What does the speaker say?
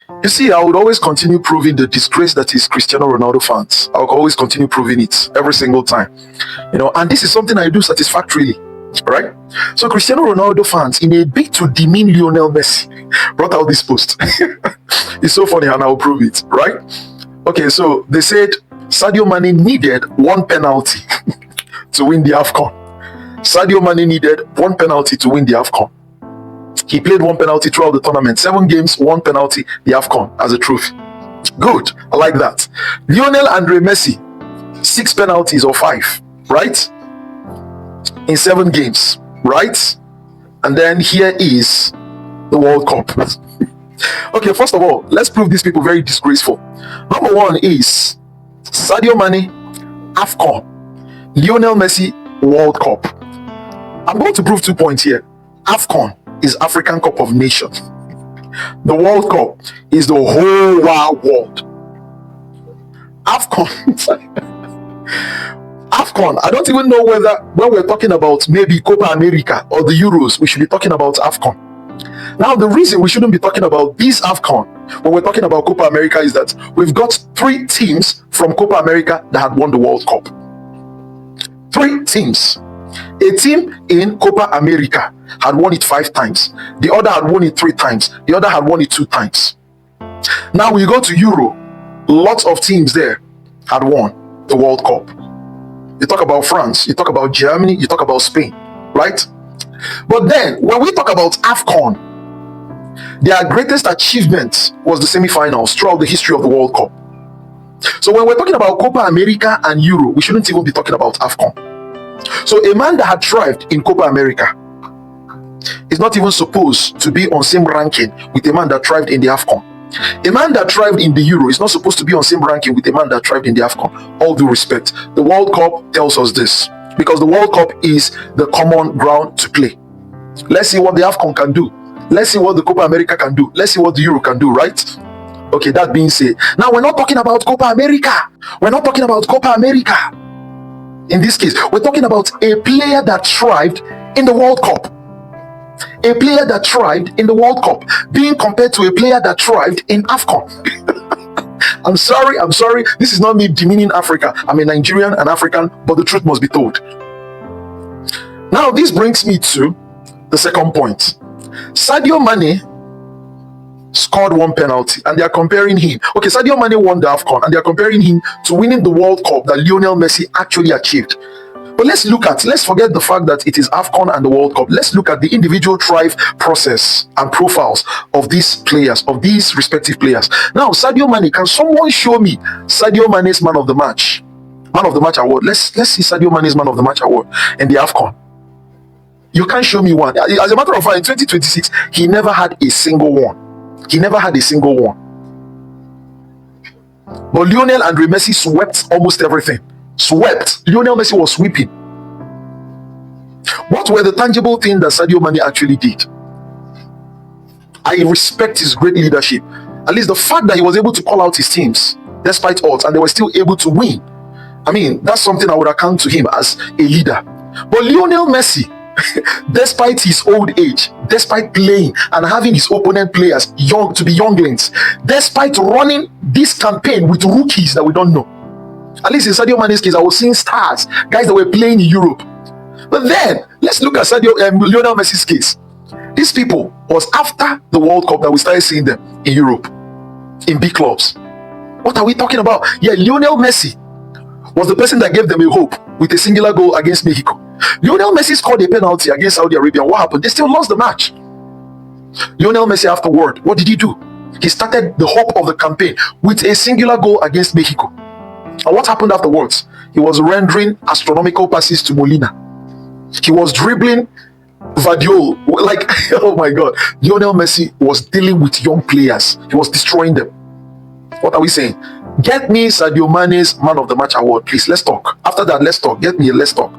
You see, I would always continue proving the disgrace that is Cristiano Ronaldo fans. I'll always continue proving it every single time. And this is something I do satisfactorily, right? So Cristiano Ronaldo fans, in a bid to demean Lionel Messi, brought out this post. It's so funny, and I'll prove it, right? Okay, so they said Sadio Mane needed one penalty to win the AFCON. Sadio Mane needed one penalty to win the AFCON. He played one penalty throughout the tournament. 7 games, one penalty, the AFCON as a trophy. Good, I like that. Lionel Andre Messi, 6 penalties or 5, right? In 7 games, right? And then here is the World Cup. Okay, first of all, let's prove these people very disgraceful. Number 1 is Sadio Mane, AFCON. Lionel Messi, World Cup. I'm going to prove 2 points here. AFCON is African Cup of Nations. The World Cup is the whole wide world. AFCON. AFCON, I don't even know whether when we're talking about maybe Copa America or the Euros, we should be talking about AFCON. Now, the reason we shouldn't be talking about this AFCON when we're talking about Copa America is that we've got 3 teams from Copa America that had won the World Cup. 3 teams. A team in Copa America had won it 5 times. The other had won it 3 times. The other had won it 2 times. Now we go to Euro. Lots of teams there had won the World Cup. You talk about France, you talk about Germany, you talk about Spain, right? But then when we talk about AFCON, their greatest achievement was the semi-finals throughout the history of the World Cup. So when we're talking about Copa America and Euro, we shouldn't even be talking about AFCON. So a man that had thrived in Copa America is not even supposed to be on same ranking with a man that thrived in the AFCON. A man that thrived in the Euro is not supposed to be on same ranking with a man that thrived in the AFCON. All due respect, the World Cup tells us this, because the World Cup is the common ground to play. Let's see what the AFCON can do. Let's see what the Copa America can do. Let's see what the Euro can do, right? Okay, that being said, now we're not talking about Copa America. We're not talking about Copa America. In this case, we're talking about a player that thrived in the World Cup. A player that thrived in the World Cup being compared to a player that thrived in AFCON. I'm sorry. This is not me demeaning Africa. I'm a Nigerian and African, but the truth must be told. Now, this brings me to the second point. Sadio Mane scored 1 penalty and they are comparing him. Okay, Sadio Mane won the AFCON and they are comparing him to winning the World Cup that Lionel Messi actually achieved. But let's forget the fact that it is AFCON and the World Cup. Let's look at the individual thrive process and profiles of these players, of these respective players. Now, Sadio Mane, can someone show me Sadio Mane's man of the match award? Let's see Sadio Mane's man of the match award in the AFCON. You can't show me one. As a matter of fact, in 2026, he never had a single one. But Lionel Andre Messi swept almost everything. Lionel Messi was sweeping. What were the tangible things that Sadio Mane actually did? I respect his great leadership. At least the fact that he was able to call out his teams despite odds and they were still able to win. I mean, that's something I would account to him as a leader. But Lionel Messi, despite his old age, despite playing and having his opponent players young to be younglings, despite running this campaign with rookies that we don't know, at least in Sadio Mane's case, I was seeing stars, guys that were playing in Europe. But then let's look at Lionel Messi's case. These people was after the World Cup that we started seeing them in Europe, in big clubs. What are we talking about? Yeah, Lionel Messi was the person that gave them a hope with a singular goal against Mexico. Lionel Messi scored a penalty against Saudi Arabia. What happened? They still lost the match. Lionel Messi afterward, what did he do? He started the hope of the campaign with a singular goal against Mexico. And what happened afterwards? He was rendering astronomical passes to Molina. He was dribbling Vadiol. Like, oh my God. Lionel Messi was dealing with young players. He was destroying them. What are we saying? Get me Sadio Mane's man of the match award, please. Let's talk. After that, let's talk. Let's talk.